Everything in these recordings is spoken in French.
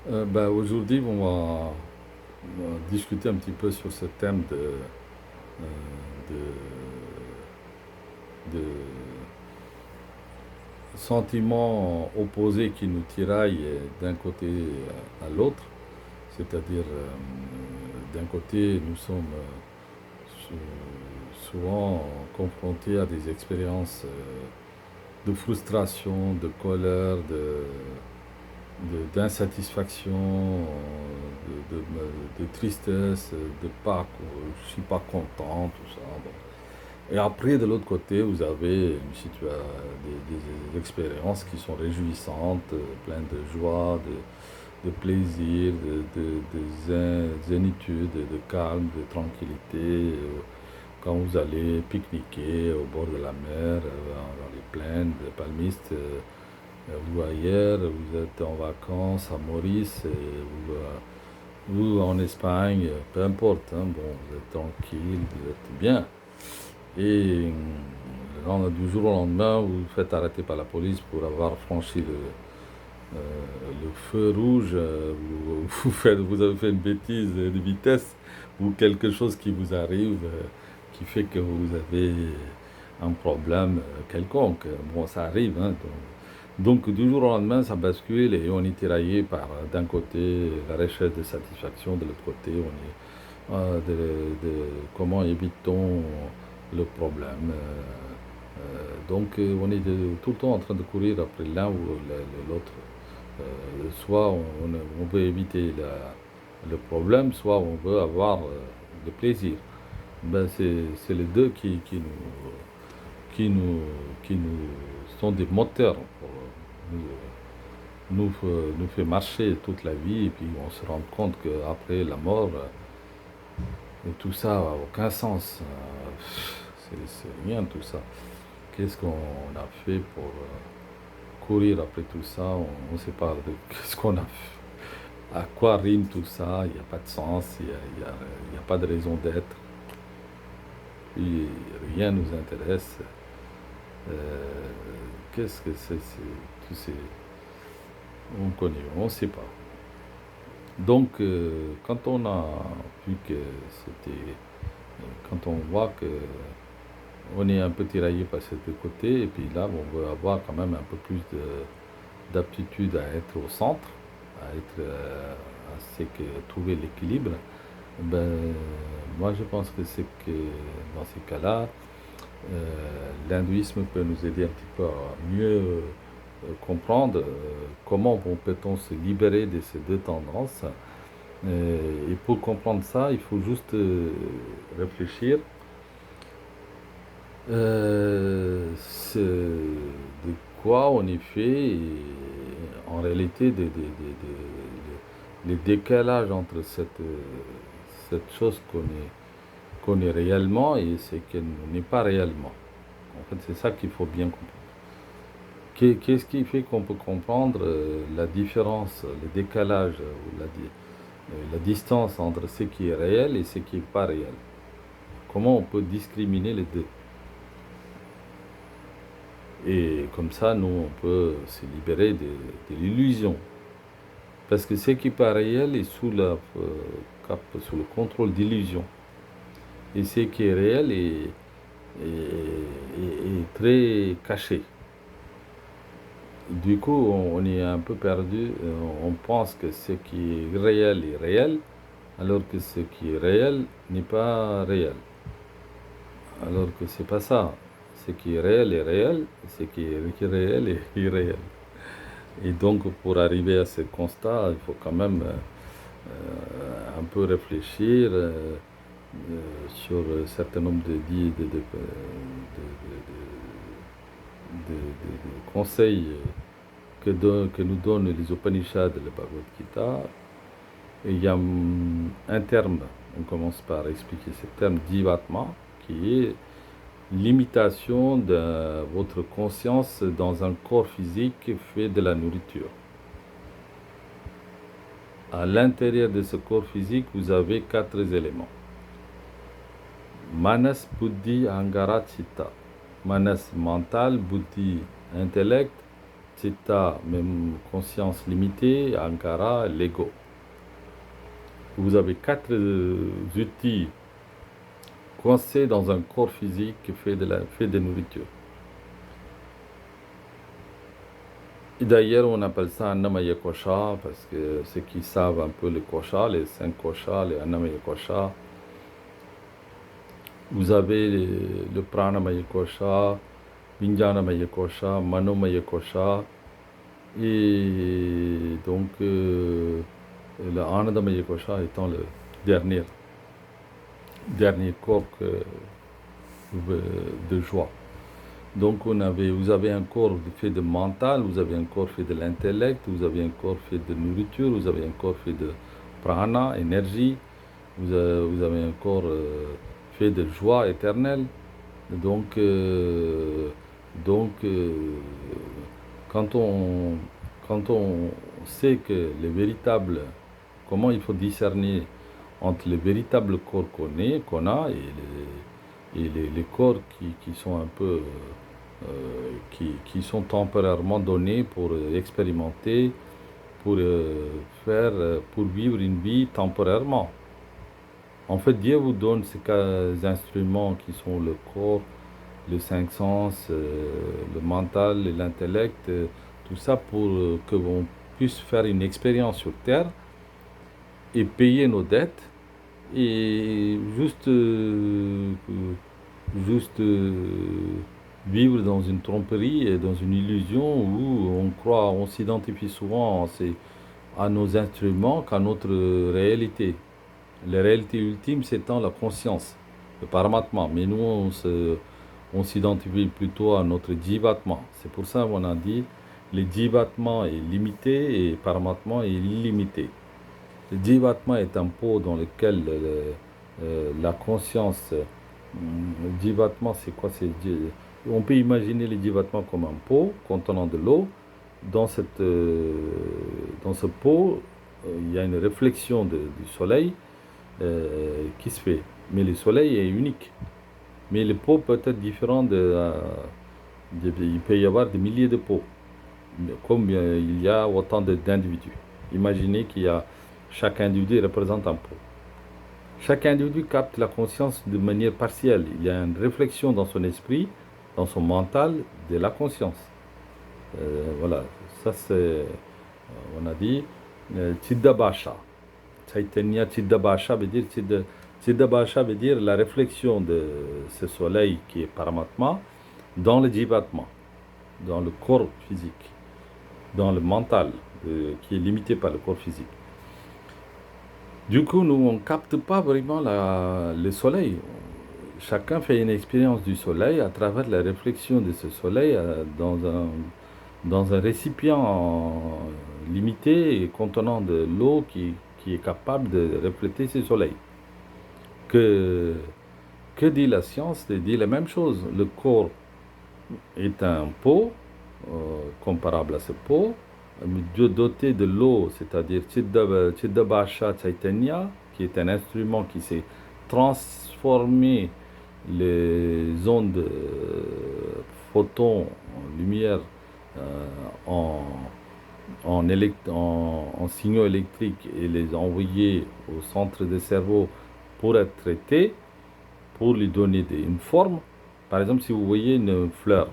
Aujourd'hui, on va discuter un petit peu sur ce thème de sentiments opposés qui nous tiraillent d'un côté à l'autre. C'est-à-dire, d'un côté, nous sommes souvent confrontés à des expériences de frustration, de colère, d'insatisfaction, de tristesse, de pas, je suis pas content, tout ça. Bon. Et après, de l'autre côté, vous avez des expériences qui sont réjouissantes, pleines de joie, de plaisir, de zénitude, de calme, de tranquillité. Quand vous allez pique-niquer au bord de la mer, dans les plaines de palmistes, vous ailleurs, vous êtes en vacances à Maurice, ou en Espagne, peu importe, hein, bon, vous êtes tranquille, vous êtes bien. Et du jour au lendemain, vous vous faites arrêter par la police pour avoir franchi le feu rouge, vous avez fait une bêtise de vitesse ou quelque chose qui vous arrive qui fait que vous avez un problème quelconque. Bon, ça arrive, hein, donc, du jour au lendemain, ça bascule et on est tiraillé par, d'un côté, la recherche de satisfaction, de l'autre côté, on est comment évite-t-on le problème. On est tout le temps en train de courir après l'un ou l'autre. Soit on veut éviter le problème, soit on veut avoir le plaisir. C'est les deux qui nous, qui nous sont des moteurs pour nous fait marcher toute la vie et puis on se rend compte qu'après la mort, et tout ça n'a aucun sens. C'est rien tout ça. Qu'est-ce qu'on a fait pour courir après tout ça? On ne sait pas ce qu'on a fait. À quoi rime tout ça? Il n'y a pas de sens, il y a pas de raison d'être. Puis rien ne nous intéresse. Euh, Qu'est-ce que tous ces... On connaît, on ne sait pas. Donc, quand on a vu que c'était... Quand on voit que on est un peu tiraillé par ces deux côtés, et puis là, on veut avoir quand même un peu plus d'aptitude à être au centre, à être, trouver l'équilibre. Ben, moi, je pense que c'est que dans ces cas-là, l'hindouisme peut nous aider un petit peu à mieux comprendre comment peut-on se libérer de ces deux tendances. Et pour comprendre ça, il faut juste réfléchir de quoi on est fait et en réalité les décalages entre cette chose qu'on est réellement et ce qu'elle n'est pas réellement. En fait, c'est ça qu'il faut bien comprendre. Qu'est-ce qui fait qu'on peut comprendre la différence, le décalage ou la distance entre ce qui est réel et ce qui n'est pas réel? Comment on peut discriminer les deux? Et comme ça, nous, on peut se libérer de l'illusion. Parce que ce qui n'est pas réel est sous le contrôle d'illusion. Et ce qui est réel est très caché. Du coup, on est un peu perdu. On pense que ce qui est réel, alors que ce qui est réel n'est pas réel. Alors que c'est pas ça. Ce qui est réel, ce qui est irréel est irréel. Et donc, pour arriver à ce constat, il faut quand même un peu réfléchir sur un certain nombre de conseils que nous donnent les Upanishads et le Bhagavad Gita. Et il y a un terme, on commence par expliquer ce terme d'Ivatma, qui est l'imitation de votre conscience dans un corps physique fait de la nourriture. À l'intérieur de ce corps physique, vous avez 4 éléments. Manas, Buddhi, Ahangara, Chitta. Manas, mental, Buddhi, intellect, Citta, même conscience limitée, Ankara, l'ego. Vous avez 4 outils coincés dans un corps physique fait de nourriture. Et d'ailleurs, on appelle ça Annamaya Kosha, parce que ceux qui savent un peu les koshas, les 5 koshas, les Annamaya Kosha, vous avez le Pranamaya Kosha, Vijnanamaya Kosha, Manomaya Kosha, et donc le Anandamaya Kosha étant le dernier corps de joie. Donc vous avez un corps fait de mental, vous avez un corps fait de l'intellect, vous avez un corps fait de nourriture, vous avez un corps fait de prana, énergie, vous avez un corps fait de joie éternelle. Donc, quand on sait que comment il faut discerner entre le véritable corps qu'on a et les corps qui sont un peu, qui sont temporairement donnés pour expérimenter, pour pour vivre une vie temporairement. En fait, Dieu vous donne ces instruments qui sont le corps, les 5 sens, le mental et l'intellect, tout ça pour que l'on puisse faire une expérience sur Terre et payer nos dettes et juste vivre dans une tromperie et dans une illusion où on s'identifie souvent à nos instruments qu'à notre réalité. La réalité ultime, c'est la conscience, le paramatma. Mais nous, on s'identifie plutôt à notre jivatma. C'est pour ça qu'on a dit le jivatma est limité et paramatma est illimité. Le jivatma est un pot dans lequel la conscience, le jivatma, c'est quoi? On peut imaginer le jivatma comme un pot contenant de l'eau. Dans ce pot, il y a une réflexion du soleil qui se fait. Mais le soleil est unique. Mais le pot peut être différent il peut y avoir des milliers de pots, comme il y a autant d'individus. Imaginez chaque individu représente un pot. Chaque individu capte la conscience de manière partielle. Il y a une réflexion dans son esprit, dans son mental, de la conscience. Voilà, ça c'est, on a dit, Chiddabhasha. Chaitanya Chiddabhasha veut dire Chiddabhasha veut dire la réflexion de ce soleil qui est Paramatma dans le Jivatma, dans le corps physique, dans le mental qui est limité par le corps physique. Du coup, nous, on ne capte pas vraiment le soleil. Chacun fait une expérience du soleil à travers la réflexion de ce soleil dans un récipient limité et contenant de l'eau qui est capable de refléter ce soleil. Que dit la science? Elle dit la même chose. Le corps est un pot, comparable à ce pot, doté de l'eau, c'est-à-dire Chiddabhasha Chaitanya, qui est un instrument qui s'est transformé les ondes photons, lumière, en signaux électriques et les envoyer au centre du cerveau pour être traités, pour lui donner une forme. Par exemple, si vous voyez une fleur,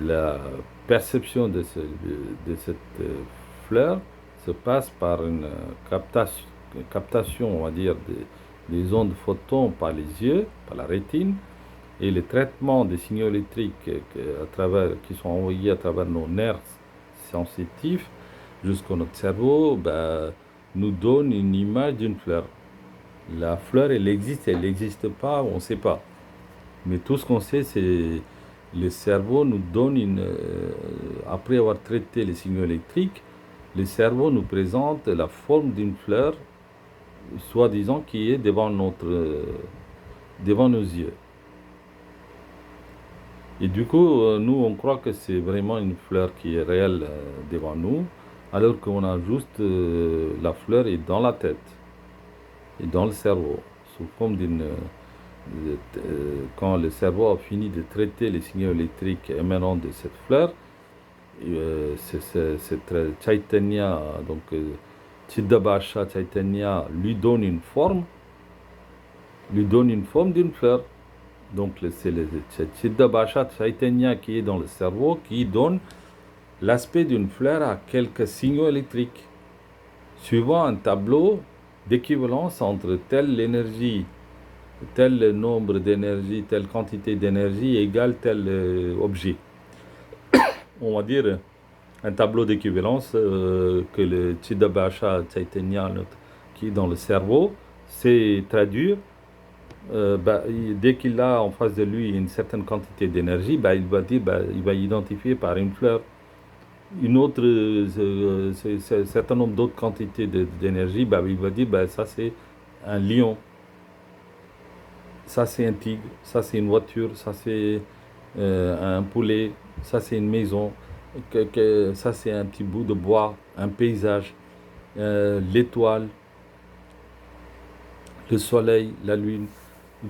la perception de cette fleur se passe par une captation, on va dire, des ondes photons par les yeux, par la rétine, et le traitement des signaux électriques qui sont envoyés à travers nos nerfs sensitifs jusqu'à notre cerveau, nous donne une image d'une fleur. La fleur, elle n'existe pas, on ne sait pas. Mais tout ce qu'on sait, c'est le cerveau nous donne après avoir traité les signaux électriques, le cerveau nous présente la forme d'une fleur, soi-disant qui est devant nos yeux. Et du coup, nous, on croit que c'est vraiment une fleur qui est réelle devant nous, alors qu'on a juste la fleur est dans la tête et dans le cerveau, sous forme quand le cerveau a fini de traiter les signaux électriques émanant de cette fleur, cette Chaitanya, donc Chiddabhasha Chaitanya, lui donne une forme d'une fleur. Donc c'est le Chiddabhasha Chaitanya qui est dans le cerveau qui donne l'aspect d'une fleur à quelques signaux électriques, suivant un tableau d'équivalence entre telle énergie, tel nombre d'énergie, telle quantité d'énergie égale tel objet. On va dire un tableau d'équivalence que le Chiddabhasha Chaitanya qui est dans le cerveau sait traduire. Dès qu'il a en face de lui une certaine quantité d'énergie, il va dire, il va identifier par une fleur une autre, un certain nombre d'autres quantités d'énergie, il va dire, ça c'est un lion, ça c'est un tigre, ça c'est une voiture, ça c'est un poulet, ça c'est une maison, ça c'est un petit bout de bois, un paysage, l'étoile, le soleil, la lune.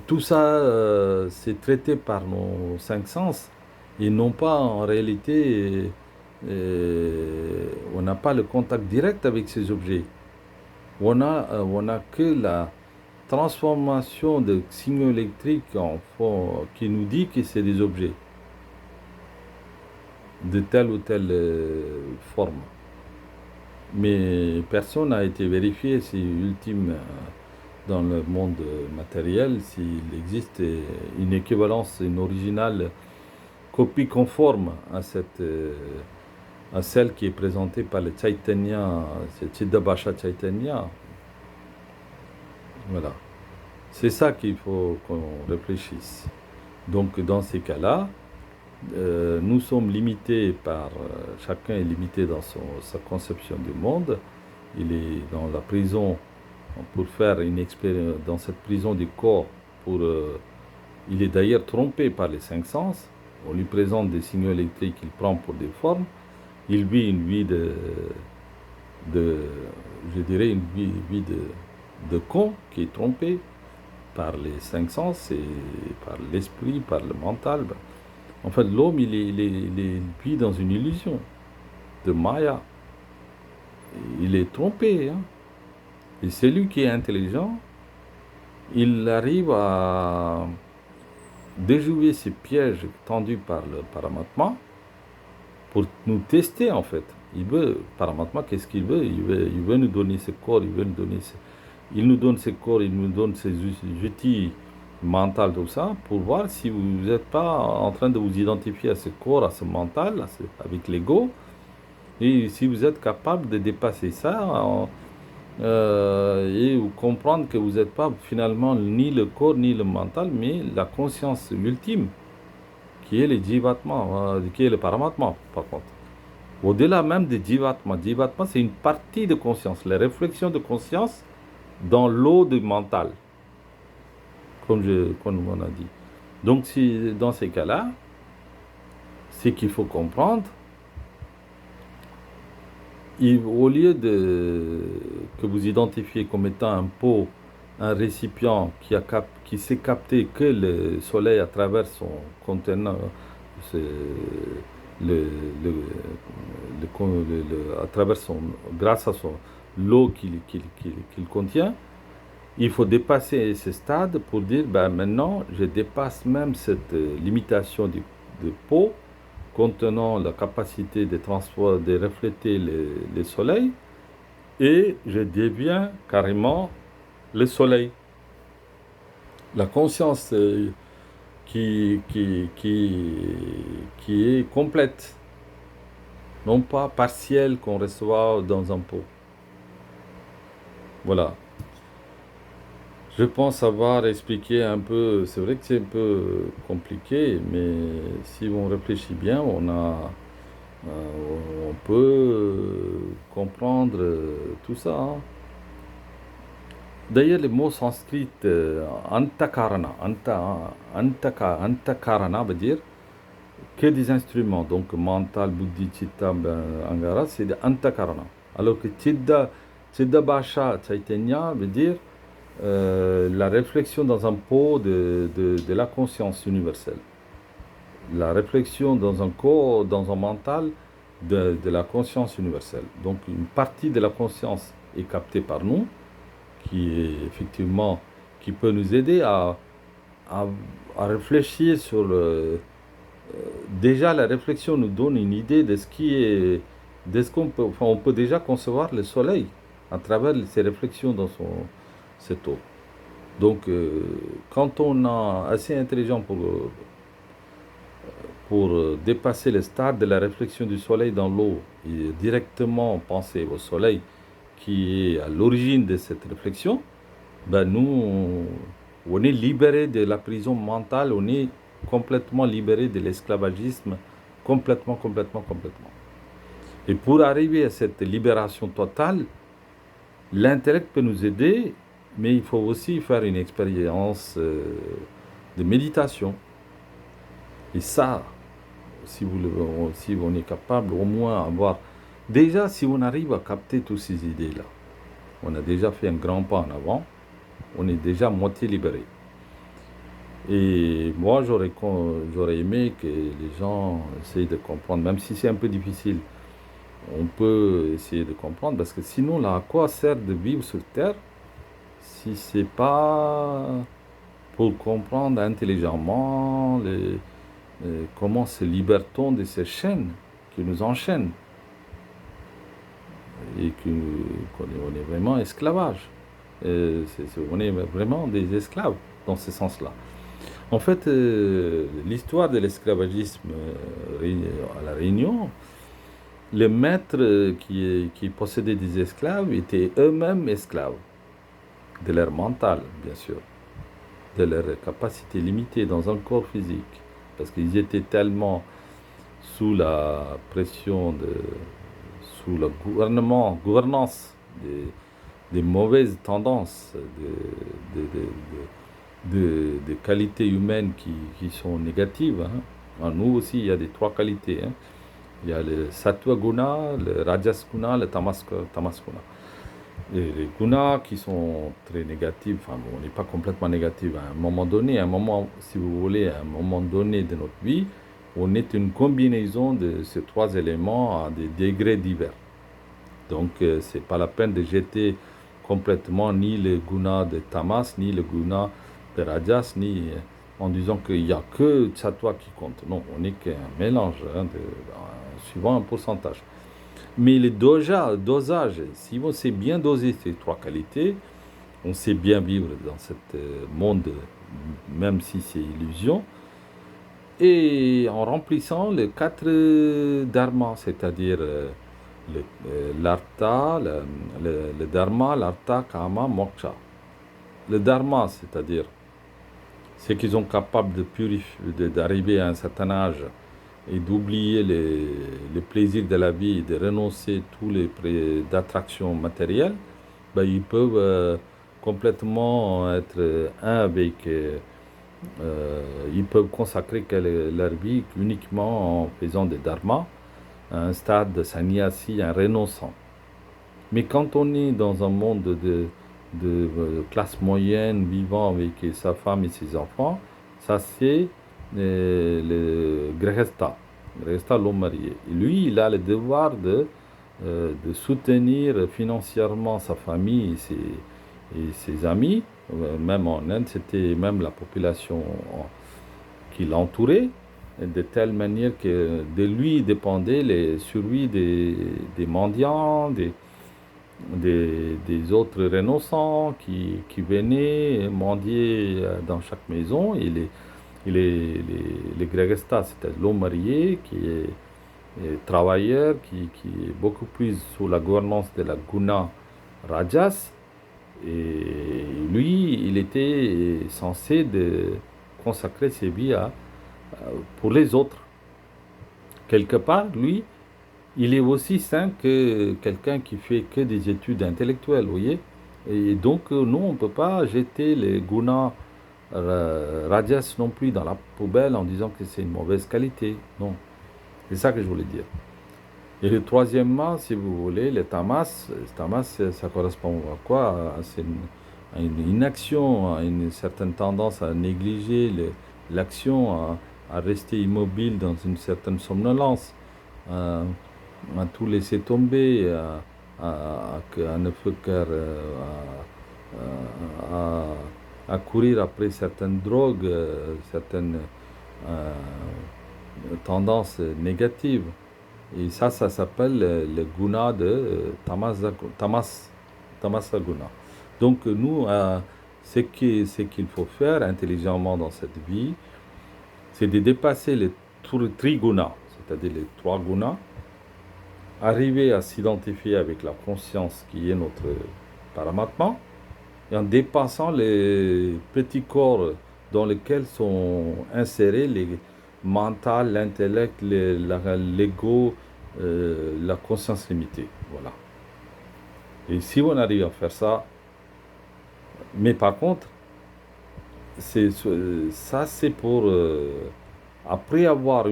Tout ça, c'est traité par nos cinq sens et non pas en réalité, on n'a pas le contact direct avec ces objets. On a que la transformation de signaux électriques qui nous dit que c'est des objets de telle ou telle forme. Mais personne n'a été vérifié si ultime dans le monde matériel s'il existe une équivalence, une originale copie conforme à celle qui est présentée par le Chaitanya, c'est Chiddabhasha Chaitanya. Voilà. C'est ça qu'il faut qu'on réfléchisse. Donc dans ces cas-là, nous sommes limités par... chacun est limité dans sa conception du monde. Il est dans la prison pour faire une expérience, dans cette prison du corps. Il est d'ailleurs trompé par les cinq sens. On lui présente des signaux électriques qu'il prend pour des formes. Il vit une vie je dirais, une vie de con qui est trompé par les cinq sens et par l'esprit, par le mental. En fait, l'homme, il vit dans une illusion de Maya. Il est trompé. Hein? Et celui qui est intelligent, il arrive à déjouer ces pièges tendus par le Paramatma pour nous tester, en fait. Paramatma, qu'est-ce qu'il veut? Il veut nous donner ce corps, il nous donne ce corps, il nous donne ces outils mentaux, tout ça, pour voir si vous n'êtes pas en train de vous identifier à ce corps, à ce mental, avec l'ego, et si vous êtes capable de dépasser ça, et comprendre que vous n'êtes pas finalement ni le corps, ni le mental, mais la conscience ultime, qui est le Jivatma, qui est le Paramatma, par contre. Au-delà même de Jivatma, Jivatma, c'est une partie de conscience, les réflexions de conscience dans l'eau du mental, comme on a dit. Donc, dans ces cas-là, c'est qu'il faut comprendre, au lieu que vous identifiez comme étant un pot, un récipient qui sait capter que le soleil à travers son contenant, grâce à l'eau qu'il contient, il faut dépasser ce stade pour dire, maintenant, je dépasse même cette limitation de pot contenant la capacité de refléter les soleils, et je deviens carrément le soleil. La conscience qui est complète, non pas partielle qu'on reçoit dans un pot. Voilà. Je pense avoir expliqué un peu, c'est vrai que c'est un peu compliqué, mais si on réfléchit bien, on peut comprendre tout ça. Hein. D'ailleurs, le mot sanskrit antakarana, antakarana veut dire que des instruments, donc mental, buddhi, chitta, angara, c'est des antakarana. Alors que Chiddabhasha Chaitanya veut dire la réflexion dans un pot de la conscience universelle. La réflexion dans un corps, dans un mental de la conscience universelle. Donc une partie de la conscience est captée par nous, qui est effectivement, qui peut nous aider à, à réfléchir sur le... Déjà, la réflexion nous donne une idée de ce qui est, de ce qu'on peut, enfin, on peut déjà concevoir le soleil à travers ces réflexions dans cette eau. Donc, quand on est assez intelligent pour dépasser le stade de la réflexion du soleil dans l'eau et directement penser au soleil qui est à l'origine de cette réflexion, ben nous, on est libéré de la prison mentale, on est complètement libéré de l'esclavagisme, complètement, complètement, complètement. Et pour arriver à cette libération totale, l'intellect peut nous aider, mais il faut aussi faire une expérience de méditation. Et ça, si on est capable au moins avoir... Déjà, si on arrive à capter toutes ces idées-là, on a déjà fait un grand pas en avant, on est déjà moitié libéré. Et moi, j'aurais aimé que les gens essayent de comprendre, même si c'est un peu difficile, on peut essayer de comprendre, parce que sinon, là, à quoi sert de vivre sur Terre si c'est pas pour comprendre intelligemment comment se libère-t-on de ces chaînes qui nous enchaînent et qu'on on est vraiment esclavage. On est vraiment des esclaves dans ce sens-là. En fait, l'histoire de l'esclavagisme à La Réunion, les maîtres qui possédaient des esclaves étaient eux-mêmes esclaves de leur mental, bien sûr, de leur capacité limitée dans un corps physique, parce qu'ils étaient tellement sous la pression, sous la gouvernance des mauvaises tendances, de qualités humaines qui sont négatives. Hein. En nous aussi, il y a des trois qualités. Hein. Il y a le sattva guna, le rajas guna, le tamas guna. Et les gunas qui sont très négatifs, enfin bon, on n'est pas complètement négatif à un moment donné, si vous voulez, à un moment donné de notre vie, on est une combinaison de ces trois éléments à des degrés divers. Donc, ce n'est pas la peine de jeter complètement ni le guna de tamas, ni le guna de rajas, ni en disant qu'il n'y a que sattva qui compte. Non, on n'est qu'un mélange, hein, suivant un pourcentage. Mais le dosage, si on sait bien doser ces trois qualités, on sait bien vivre dans ce monde, même si c'est illusion, et en remplissant les quatre dharmas, c'est-à-dire l'artha, le dharma, l'artha, kama, moksha. Le dharma, c'est-à-dire c'est qu'ils sont capables de purifier, d'arriver à un certain âge et d'oublier les plaisirs de la vie et de renoncer tous les d'attractions matérielles, ben, ils peuvent complètement être un avec... ils peuvent consacrer leur vie uniquement en faisant des dharmas, à un stade de sannyasi, un renonçant. Mais quand on est dans un monde de classe moyenne, vivant avec sa femme et ses enfants, ça c'est le grihastha, l'homme marié. Et lui, il a le devoir de soutenir financièrement sa famille et ses amis. Même en Inde, c'était même la population qui l'entourait, de telle manière que de lui dépendait les survies des mendiants, des autres renonçants qui venaient mendier dans chaque maison. Et les Grihastha, c'est l'homme marié qui est travailleur, qui est beaucoup plus sous la gouvernance de la Guna Rajas. Et lui, il était censé de consacrer ses vies pour les autres. Quelque part, lui, il est aussi sain que quelqu'un qui fait que des études intellectuelles, vous voyez. Et donc, nous, on ne peut pas jeter les gunas rajas non plus dans la poubelle en disant que c'est une mauvaise qualité. Non, c'est ça que je voulais dire. Et le troisièmement, si vous voulez, le tamas, ça correspond à quoi? à une inaction, à une certaine tendance à négliger l'action, à rester immobile dans une certaine somnolence, à, à tout laisser tomber, à ne faire à courir après certaines drogues, certaines euh, tendances négatives. Et ça s'appelle le guna de tamasa guna. Donc nous, ce qu'il faut faire intelligemment dans cette vie, c'est de dépasser les trigunas, c'est-à-dire les trois gunas, arriver à s'identifier avec la conscience qui est notre paramatma, et en dépassant les petits corps dans lesquels sont insérés les mental, l'intellect, l'ego, la conscience limitée. Voilà. Et si on arrive à faire ça, mais par contre, ça c'est pour après avoir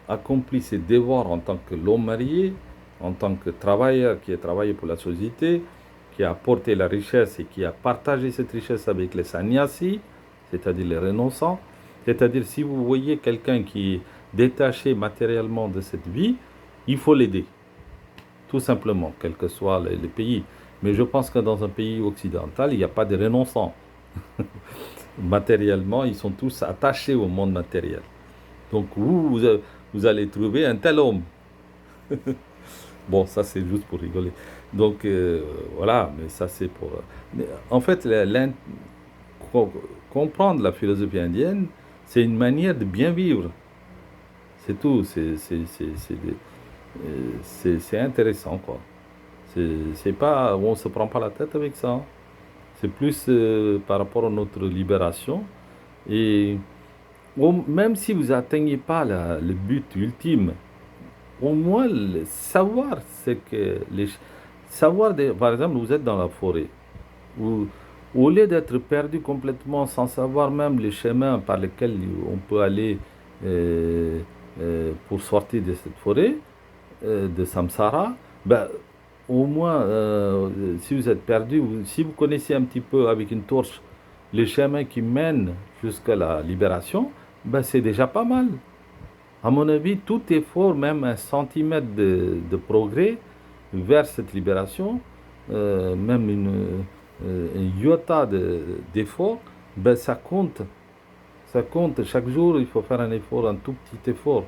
accompli ses devoirs en tant que l'homme marié, en tant que travailleur qui a travaillé pour la société, qui a apporté la richesse et qui a partagé cette richesse avec les sannyasis, c'est-à-dire les renonçants. C'est-à-dire, si vous voyez quelqu'un qui est détaché matériellement de cette vie, il faut l'aider, tout simplement, quel que soit le pays. Mais je pense que dans un pays occidental, il n'y a pas de renonçants. Matériellement, ils sont tous attachés au monde matériel. Donc, vous allez trouver un tel homme. Bon, ça, c'est juste pour rigoler. Donc, voilà, mais ça, c'est pour... En fait, comprendre la philosophie indienne, c'est une manière de bien vivre. C'est tout. C'est intéressant, quoi. C'est pas... On se prend pas la tête avec ça. C'est plus par rapport à notre libération. Et même si vous atteignez pas le but ultime, au moins savoir, c'est que... par exemple, vous êtes dans la forêt. Vous, au lieu d'être perdu complètement sans savoir même les chemins par lesquels on peut aller euh, pour sortir de cette forêt, de samsara, ben, au moins, si vous êtes perdu, si vous connaissez un petit peu avec une torche les chemins qui mènent jusqu'à la libération, ben, c'est déjà pas mal. À mon avis, tout effort, même un centimètre de progrès vers cette libération, même un iota d'effort, ben ça compte. Ça compte. Chaque jour, il faut faire un effort, un tout petit effort.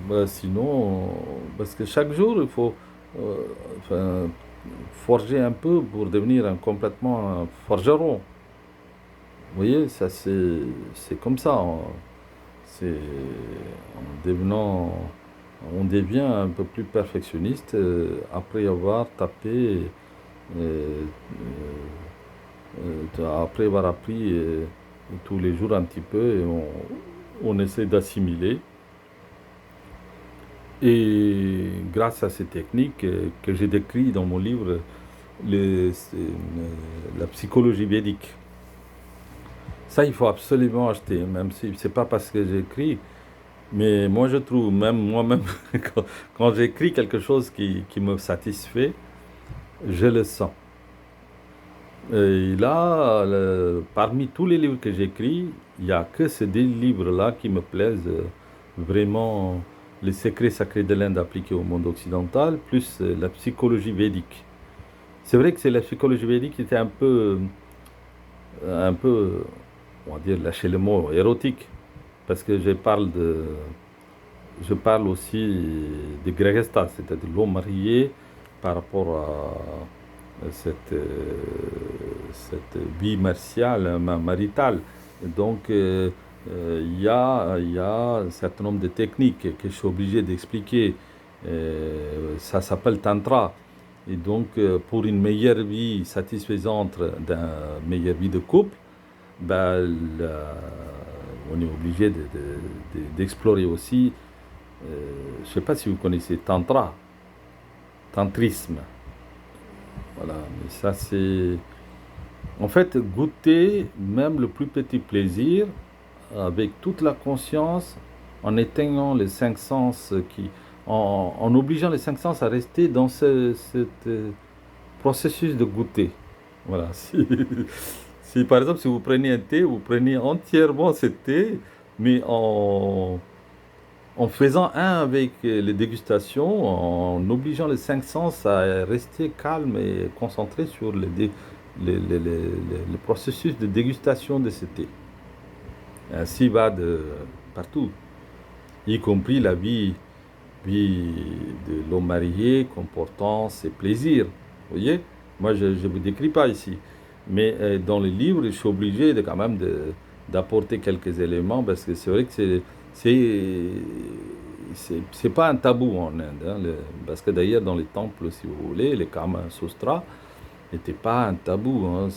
Ben, sinon, parce que chaque jour, il faut forger un peu pour devenir complètement un forgeron. Vous voyez, ça c'est comme ça. C'est en devenant, on devient un peu plus perfectionniste après avoir tapé, euh, après avoir appris tous les jours un petit peu et on essaie d'assimiler. Et grâce à ces techniques que j'ai décrites dans mon livre, la psychologie védique. Ça, il faut absolument acheter, même si c'est pas parce que j'écris, mais moi je trouve, même moi-même, quand j'écris quelque chose qui me satisfait, je le sens. Et là, parmi tous les livres que j'écris, il n'y a que ces deux livres-là qui me plaisent vraiment, les secrets sacrés de l'Inde appliqués au monde occidental, plus la psychologie védique. C'est vrai que c'est la psychologie védique qui était un peu, on va dire, lâcher le mot, érotique, parce que je parle aussi de Grihastha, c'est-à-dire l'homme marié par rapport à cette vie martiale, maritale. Donc, il y a un certain nombre de techniques que je suis obligé d'expliquer. Ça s'appelle Tantra. Et donc, pour une meilleure vie satisfaisante, d'une meilleure vie de couple, ben, on est obligé d'explorer aussi, je ne sais pas si vous connaissez Tantra, Tantrisme. Voilà, mais ça c'est... En fait, goûter même le plus petit plaisir avec toute la conscience, en éteignant les cinq sens, en obligeant les cinq sens à rester dans ce processus de goûter. Voilà. Si, par exemple, si vous prenez un thé, vous prenez entièrement ce thé, mais en faisant un avec les dégustations, en obligeant les cinq sens à rester calme et concentré sur le processus de dégustation de ce thé. Ainsi va de partout, y compris la vie de l'homme marié comportant ses plaisirs. Vous voyez? Moi, je ne vous décris pas ici. Mais dans le livre, je suis obligé de, quand même d'apporter quelques éléments parce que c'est vrai que c'est pas un tabou en Inde. Hein, parce que d'ailleurs, dans les temples, si vous voulez, les Kama Sutras n'étaient pas un tabou. Hein,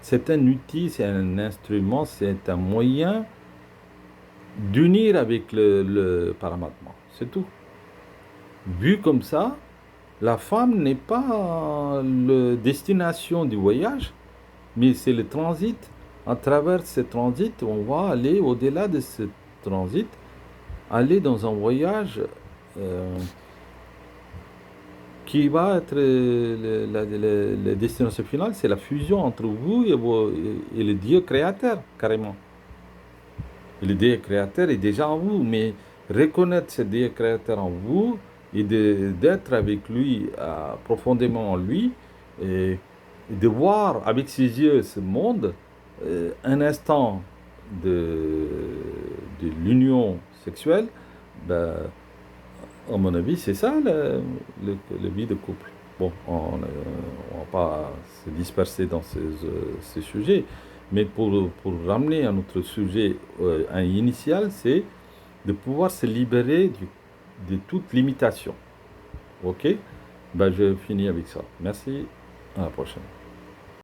c'est un outil, c'est un instrument, c'est un moyen d'unir avec le Paramatma. C'est tout. Vu comme ça, la femme n'est pas la destination du voyage, mais c'est le transit. À travers ce transit, on va aller au-delà de ce transit, aller dans un voyage euh, qui va être la destination finale, c'est la fusion entre vous et le Dieu créateur, carrément. Le Dieu créateur est déjà en vous, mais reconnaître ce Dieu créateur en vous et d'être avec lui, profondément en lui, et de voir avec ses yeux ce monde, un instant de, de l'union sexuelle, ben, à mon avis, c'est ça le vie de couple. Bon, on ne va pas se disperser dans ces sujets, mais pour ramener à notre sujet initial, c'est de pouvoir se libérer de toute limitation. Ok? Ben, je finis avec ça. Merci, à la prochaine.